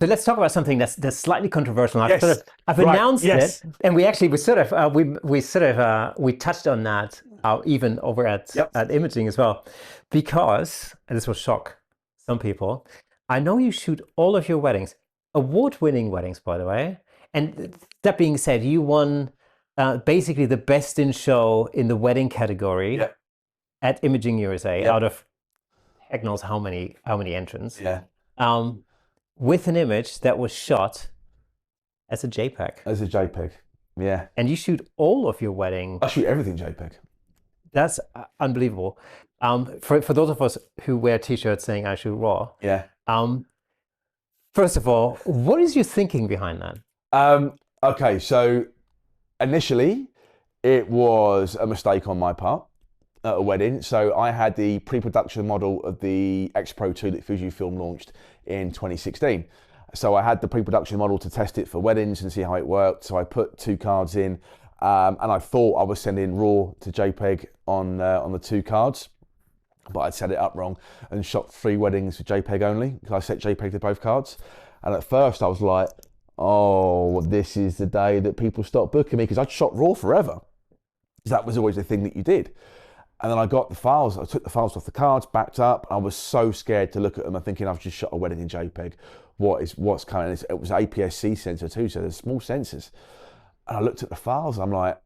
So let's talk about something that's slightly controversial. Yes. I've Right. announced Yes. it, and we touched on that even over at imaging as well, because, and this will shock some people, I know you shoot all of your weddings, award-winning weddings, by the way. And that being said, you won basically the best in show in the wedding category Yep. at Imaging USA Yep. out of heck knows how many entrants. Yeah. With an image that was shot as a JPEG. As a JPEG. Yeah. And you shoot all of your wedding. I shoot everything JPEG. That's unbelievable. For those of us who wear t-shirts saying I shoot RAW. Yeah. First of all, what is your thinking behind that? Okay, so initially it was a mistake on my part at a wedding. So I had the pre-production model of the X-Pro2 that Fujifilm launched in 2016. So I had the pre-production model to test it for weddings and see how it worked. So I put 2 cards in, and I thought I was sending RAW to JPEG on the 2 cards, but I'd set it up wrong and shot 3 weddings with JPEG only because I set JPEG to both cards. And at first I was like, oh, this is the day that people stop booking me, because I'd shot RAW forever. That was always the thing that you did. And then I got the files, I took the files off the cards, backed up. I was so scared to look at them. I'm thinking I've just shot a wedding in JPEG. What's coming? It was APS-C sensor too, so there's small sensors. And I looked at the files, I'm like,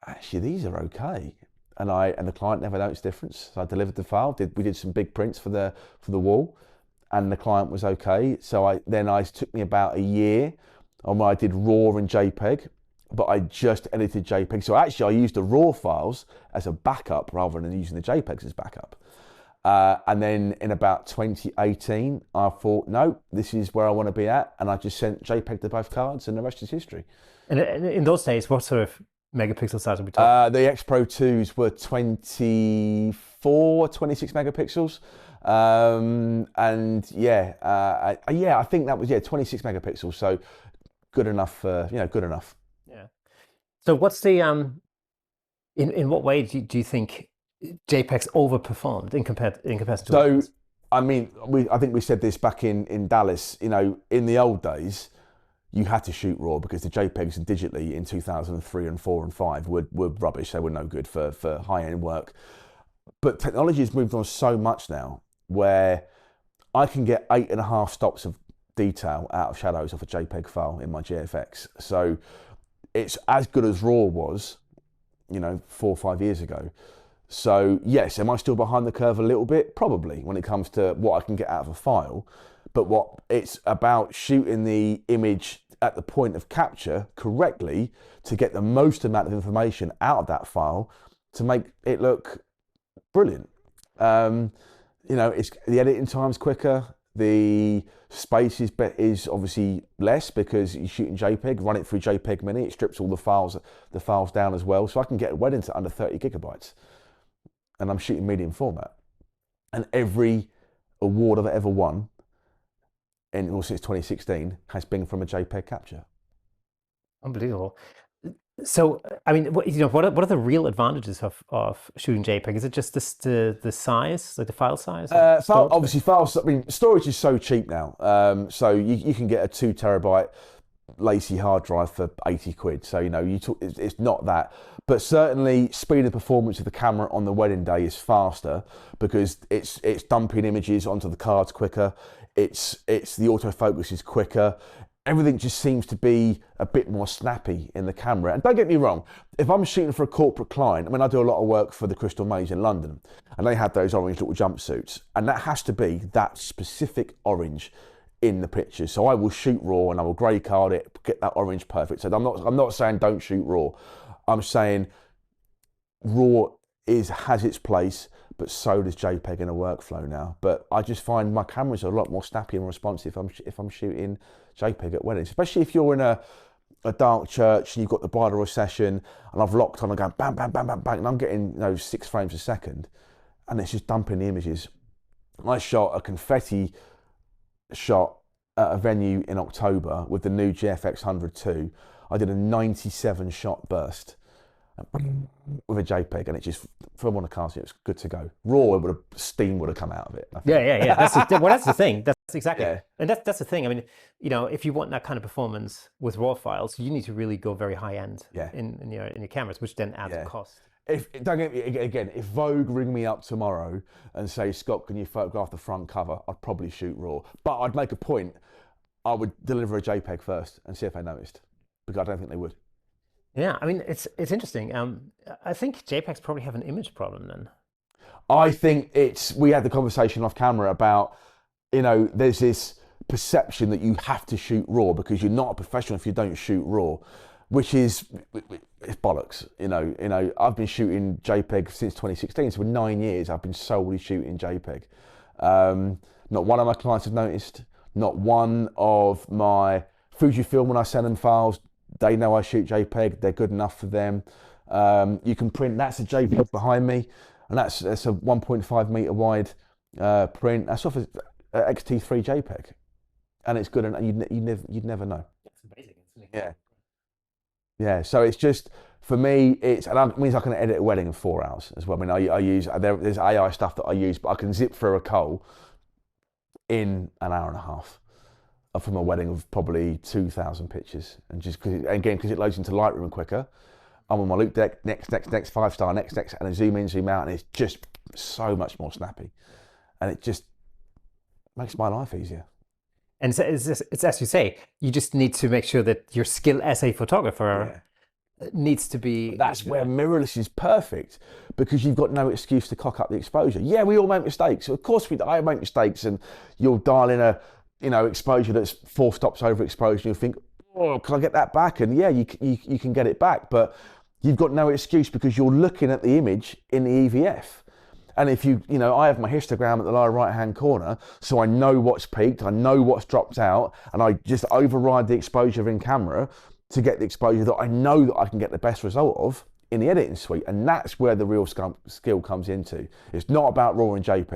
actually these are okay. And the client never noticed difference. So I delivered the file, we did some big prints for the wall, and the client was okay. So it took me about a year on where I did RAW and JPEG, but I just edited JPEG. So actually I used the RAW files as a backup rather than using the JPEGs as backup. And then in about 2018, I thought, no, this is where I want to be at. And I just sent JPEG to both cards, and the rest is history. And in those days, what sort of megapixel size are we talking? The X-Pro2s were 24, 26 megapixels. And yeah, I think that was 26 megapixels. So good enough, good enough. Yeah. So what's the in what way do you think JPEG's overperformed in comparison to? So I mean, I think we said this back in Dallas. In the old days, you had to shoot RAW because the JPEGs digitally in 2003 and 4 and 5 were rubbish. They were no good for high-end work. But technology has moved on so much now, where I can get 8.5 stops of detail out of shadows off a JPEG file in my GFX. So it's as good as RAW was, 4 or 5 years ago. So yes, am I still behind the curve a little bit? Probably, when it comes to what I can get out of a file. But what it's about shooting the image at the point of capture correctly to get the most amount of information out of that file to make it look brilliant. It's the editing time's quicker. The space is obviously less because you're shooting JPEG. Run it through JPEG Mini. It strips all the files down as well, so I can get a wedding to under 30 gigabytes. And I'm shooting medium format. And every award I've ever won, since 2016, has been from a JPEG capture. Unbelievable. So, I mean, what are the real advantages of shooting JPEG? Is it just the size, like the file size? Obviously, files. I mean, storage is so cheap now. So you can get a 2 terabyte lacy hard drive for 80 quid. So it's not that, but certainly speed and performance of the camera on the wedding day is faster because it's dumping images onto the cards quicker. It's the autofocus is quicker. Everything just seems to be a bit more snappy in the camera. And don't get me wrong, if I'm shooting for a corporate client, I mean, I do a lot of work for the Crystal Maze in London, and they have those orange little jumpsuits, and that has to be that specific orange in the picture. So I will shoot RAW and I will grey card it, get that orange perfect. So I'm not saying don't shoot RAW. I'm saying RAW has its place, but so does JPEG in a workflow now. But I just find my cameras are a lot more snappy and responsive if I'm shooting JPEG at weddings, especially if you're in a dark church and you've got the bridal recession and I've locked on and going bang, bang, bang, bang, bang, and I'm getting 6 frames a second and it's just dumping the images. I shot a confetti shot at a venue in October with the new GFX 100 II. I did a 97 shot burst with a JPEG, and it just, from on a cast, it was good to go. RAW, steam would have come out of it. Yeah. That's the thing. Exactly. Yeah. And that's the thing. I mean, you know, if you want that kind of performance with RAW files, you need to really go very high end in your cameras, which then adds cost. Don't get me again, if Vogue ring me up tomorrow and say, Scott, can you photograph the front cover? I'd probably shoot RAW. But I'd make a point, I would deliver a JPEG first and see if they noticed, because I don't think they would. Yeah, I mean, it's interesting. I think JPEGs probably have an image problem then. I think we had the conversation off camera about, you know, there's this perception that you have to shoot RAW because you're not a professional if you don't shoot RAW, which is, it's bollocks. You know, I've been shooting JPEG since 2016, so for 9 years I've been solely shooting JPEG. Not one of my clients have noticed, not one of my Fujifilm, when I send them files, they know I shoot JPEG, they're good enough for them. You can print, that's a JPEG behind me, and that's a 1.5 meter wide print. That's off a XT3 JPEG, and it's good, and you'd never know. It's amazing. It's Yeah. So it's just, for me, and that means I can edit a wedding in 4 hours as well. I mean, I use there's AI stuff that I use, but I can zip through a coal in an hour and a half from a wedding of probably 2,000 pictures, and just because it loads into Lightroom quicker. I'm on my loop deck, next, 5-star, next, and I zoom in, zoom out, and it's just so much more snappy, and it just makes my life easier. And it's as you say, you just need to make sure that your skill as a photographer needs to be. That's where mirrorless is perfect, because you've got no excuse to cock up the exposure. Yeah, we all make mistakes. Of course, I make mistakes, and you'll dial in a exposure that's 4 stops over exposure, and you'll think, oh, can I get that back? And yeah, you can get it back, but you've got no excuse because you're looking at the image in the EVF. And if I have my histogram at the lower right-hand corner, so I know what's peaked, I know what's dropped out, and I just override the exposure in camera to get the exposure that I know that I can get the best result of in the editing suite. And that's where the real skill comes into. It's not about RAW and JPEG.